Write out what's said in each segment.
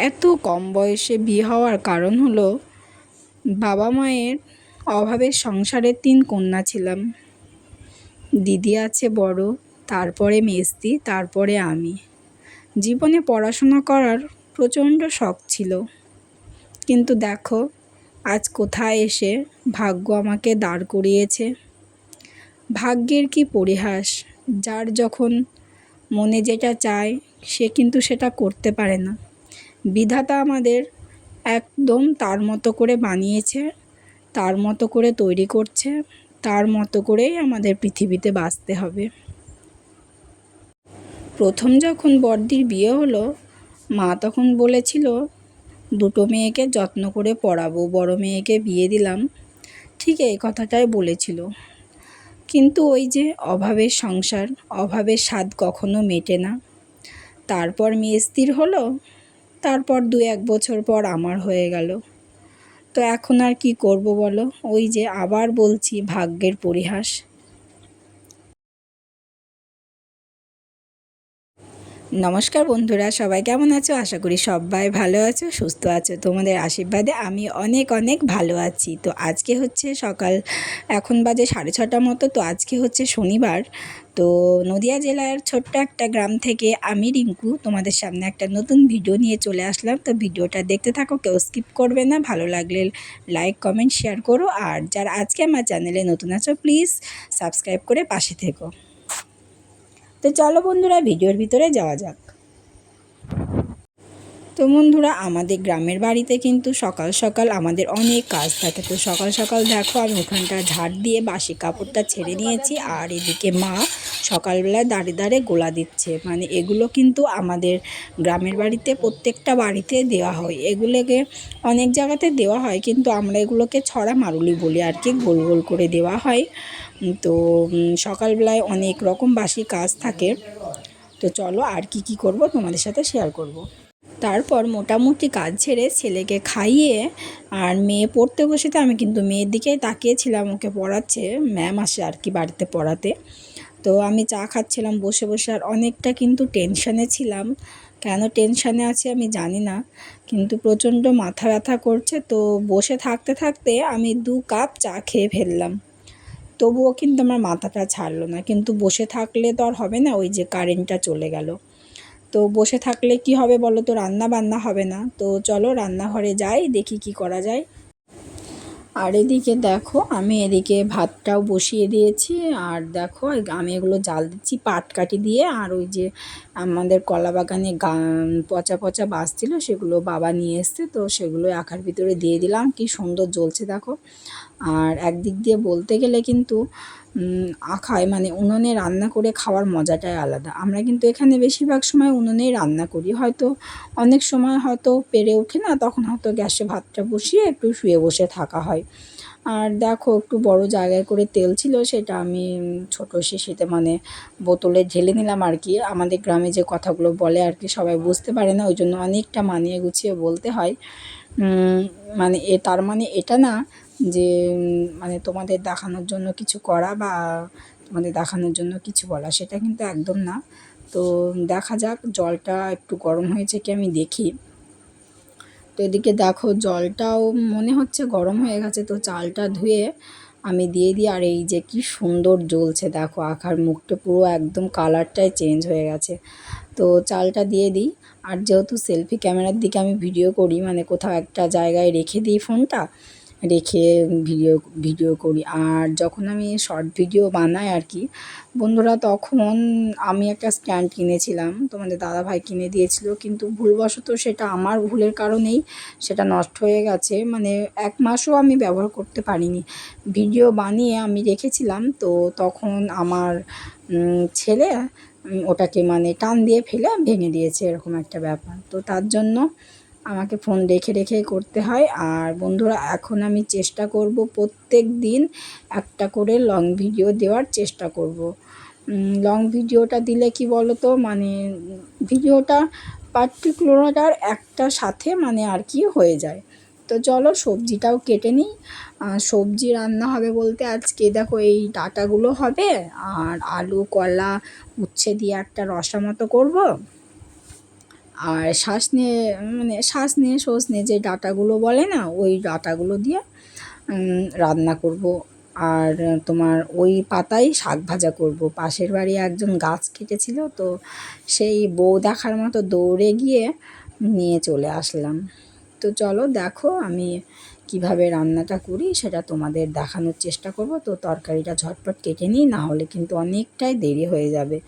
এত কম বয়সে বিয়ে হওয়ার কারণ হলো বাবা মায়ের অভাবের সংসারের ৩ কন্যা ছিলাম। দিদি আছে বড়, তারপরে মেজদি, তারপরে আমি। জীবনে পড়াশোনা করার প্রচণ্ড শখ ছিল, কিন্তু দেখো আজ কোথায় এসে ভাগ্য আমাকে দাঁড় করিয়েছে। ভাগ্যের কি পরিহাস! যার যখন মনে যেটা চায় সে কিন্তু সেটা করতে পারে না। বিধাতা আমাদের একদম তার মতো করে বানিয়েছে, তার মতো করে তৈরি করছে, তার মতো করেই আমাদের পৃথিবীতে বাঁচতে হবে। প্রথম যখন বড়দির বিয়ে হলো, মা তখন বলেছিল 2টো মেয়েকে যত্ন করে পড়াবো, বড় মেয়েকে বিয়ে দিলাম। ঠিক এই কথাটাই বলেছিল, কিন্তু ওই যে অভাবের সংসার, অভাবের স্বাদ কখনো মেটে না। তারপর মেজদির হলো, তারপর 2-1 বছর পর আমার হয়ে গেল। তো এখন আর কি করব বলো? ওই যে আবার বলছি, ভাগ্যের পরিহাস। নমস্কার বন্ধুরা, সবাই কেমন আছো? আশা করি সবাই ভালো আছো, সুস্থ আছো। তোমাদের আশীর্বাদে আমি অনেক অনেক ভালো আছি। তো আজকে হচ্ছে সকাল, এখন বাজে 6:30 মতো। তো আজকে হচ্ছে শনিবার। তো নদিয়া জেলার ছোট্ট একটা গ্রাম থেকে আমি রিঙ্কু তোমাদের সামনে একটা নতুন ভিডিও নিয়ে চলে আসলাম। তো ভিডিওটা দেখতে থাকো, কেউ স্কিপ করবে না। ভালো লাগলে লাইক, কমেন্ট, শেয়ার করো। আর যারা আজকে আমার চ্যানেলে নতুন আছো প্লিজ সাবস্ক্রাইব করে পাশে থেকো। তো চলো বন্ধুরা, ভিডিওর ভিতরে যাওয়া যাক। তো বন্ধুরা, আমাদের গ্রামের বাড়িতে কিন্তু সকাল সকাল আমাদের অনেক কাজ থাকে। তো সকাল সকাল দেখো আমি ওখানটা ঝাড় দিয়ে বাসি কাপড়টা ছেড়ে নিয়েছি, আর এদিকে মা সকালবেলায় দাঁড়িয়ে দাঁড়িয়ে গোলা দিচ্ছে। মানে এগুলো কিন্তু আমাদের গ্রামের বাড়িতে প্রত্যেকটা বাড়িতে দেওয়া হয়। এগুলোকে অনেক জায়গাতে দেওয়া হয়, কিন্তু আমরা এগুলোকে ছড়া মারুলি বলি আর কি, গোল গোল করে দেওয়া হয়। তো সকালবেলায় অনেক রকম বাসি কাজ থাকে। তো চলো আর কি করব তোমাদের সাথে শেয়ার করব। তারপর মোটামুটি কাজ ছেড়ে ছেলেকে খাইয়ে আর মেয়ে পড়তে বসেতে, আমি কিন্তু মেয়ের দিকেই তাকিয়েছিলাম, ওকে পড়াচ্ছে, ম্যাম আসে আর কি বাড়িতে পড়াতে। তো আমি চা খাচ্ছিলাম বসে বসে, আর অনেকটা কিন্তু টেনশানে ছিলাম। কেন টেনশানে আছি আমি জানি না, কিন্তু প্রচণ্ড মাথা ব্যথা করছে। তো বসে থাকতে থাকতে আমি 2 কাপ চা খেয়ে ফেললাম। তবুও কিন্তু আমার মাথাটা ছাড়লো না। কিন্তু বসে থাকলে তো আর হবে না, ওই যে কারেন্টটা চলে গেল। তো বসে থাকলে কি হবে বলো তো? রান্না বান্না হবে না। তো চলো রান্নাঘরে যাই, দেখি কি করা যায়। আর এদিকে দেখো আমি এদিকে ভাতটাও বসিয়ে দিয়েছি। আর দেখো আমি এগুলো জাল দিচ্ছি পাটকাঠি দিয়ে। আর ওই যে আমাদের কলা বাগানে পচা পচা বাস ছিল, সেগুলো বাবা নিয়ে এসছে, তো সেগুলো আখার ভিতরে দিয়ে দিলাম। কি সুন্দর জ্বলছে দেখো। আর একদিক দিয়ে বলতে গেলে কিন্তু আখায় মানে উনুনে রান্না করে খাওয়ার মজাটাই আলাদা। আমরা কিন্তু এখানে বেশিরভাগ সময় উনুনেই রান্না করি। হয়তো অনেক সময় হয়তো পেরে ওঠে না, তখন হয়তো গ্যাসে ভাতটা বসিয়ে একটু শুয়ে বসে থাকা হয়। আর দেখো একটু বড় জায়গায় করে তেল ছিল, সেটা আমি ছোটো শিশিতে মানে বোতলে ঢেলে নিলাম আর কি। আমাদের গ্রামে যে কথাগুলো বলে আর কি, সবাই বুঝতে পারে না, ওই জন্য অনেকটা মানিয়ে গুছিয়ে বলতে হয়। মানে তার মানে এটা না যে মানে তোমাদের দেখানোর জন্য কিছু করা বা তোমাদের দেখানোর জন্য কিছু বলা, সেটা কিন্তু একদম না। তো দেখা যাক, জলটা একটু গরম হয়েছে কি আমি দেখি। তো এদিকে দেখো জলটাও মনে হচ্ছে গরম হয়ে গেছে। তো চালটা ধুয়ে আমি দিয়ে দিই। আর এই যে কি সুন্দর জ্বলছে দেখো, আখার মুখটা পুরো একদম কালারটাই চেঞ্জ হয়ে গেছে। তো চালটা দিয়ে দিই। আর যেহেতু সেলফি ক্যামেরার দিকে আমি ভিডিও করি, মানে কোথাও একটা জায়গায় রেখে দিই ফোনটা, রেখে ভিডিও ভিডিও করি। আর যখন আমি শর্ট ভিডিও বানাই আর কি বন্ধুরা, তখন আমি একটা স্ট্যান্ড কিনেছিলাম, তোমাদের দাদাভাই কিনে দিয়েছিল, কিন্তু ভুলবশত সেটা আমার ভুলের কারণেই সেটা নষ্ট হয়ে গেছে। মানে 1 মাসও আমি ব্যবহার করতে পারিনি। ভিডিও বানিয়ে আমি রেখেছিলাম, তো তখন আমার ছেলে ওটাকে মানে টান দিয়ে ফেলে ভেঙে দিয়েছে, এরকম একটা ব্যাপার। তো তার জন্য আমাকে ফোন রেখে রেখে করতে হয়। আর বন্ধুরা এখন আমি চেষ্টা করব প্রত্যেক দিন একটা করে লং ভিডিও দেওয়ার চেষ্টা করব। লং ভিডিওটা দিলে কি বলো তো, মানে ভিডিওটা পার্টিকুলার একটা সাথে মানে আর কি হয়ে যায়। তো চলো সবজিটাও কেটে নিই। সবজি রান্না হবে বলতে আজকে দেখো এই ডাঁটাগুলো হবে, আর আলু, কলা, উচ্ছে দিয়ে একটা রসা মতো করব। আর শ্বাস নিয়ে মানে শ্বাস নিয়ে শ্বাস নিয়ে যে ডাঁটাগুলো বলে না, ওই ডাঁটাগুলো দিয়ে রান্না করব। আর তোমার ওই পাতায় শাক ভাজা করব। পাশের বাড়ি একজন গাছ কেটেছিল, তো সেই বউ দেখার মতো দৌড়ে গিয়ে নিয়ে চলে আসলাম। তো চলো দেখো আমি কিভাবে রান্নাটা করি সেটা তোমাদের দেখানোর চেষ্টা করব। তো তরকারিটা ঝটপট কেটে নিই, না হলে কিন্তু অনেকটাই দেরি হয়ে যাবে।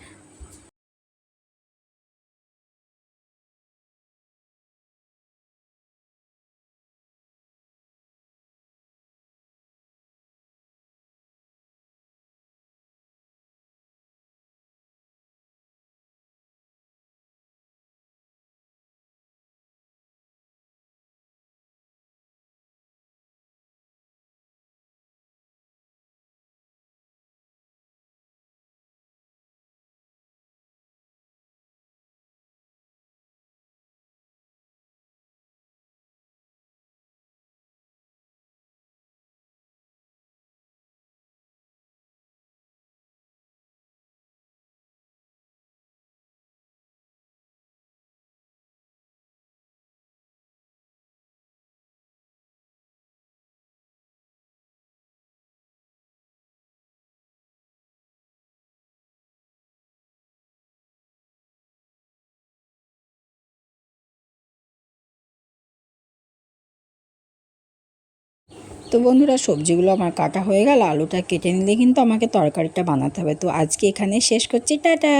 তো বন্ধুরা, সবজিগুলো আমার কাটা হয়ে গেল, আলুটা কেটে নিলে কিন্তু আমাকে তরকারিটা বানাতে হবে। তো আজকে এখানে শেষ করছি, টাটা।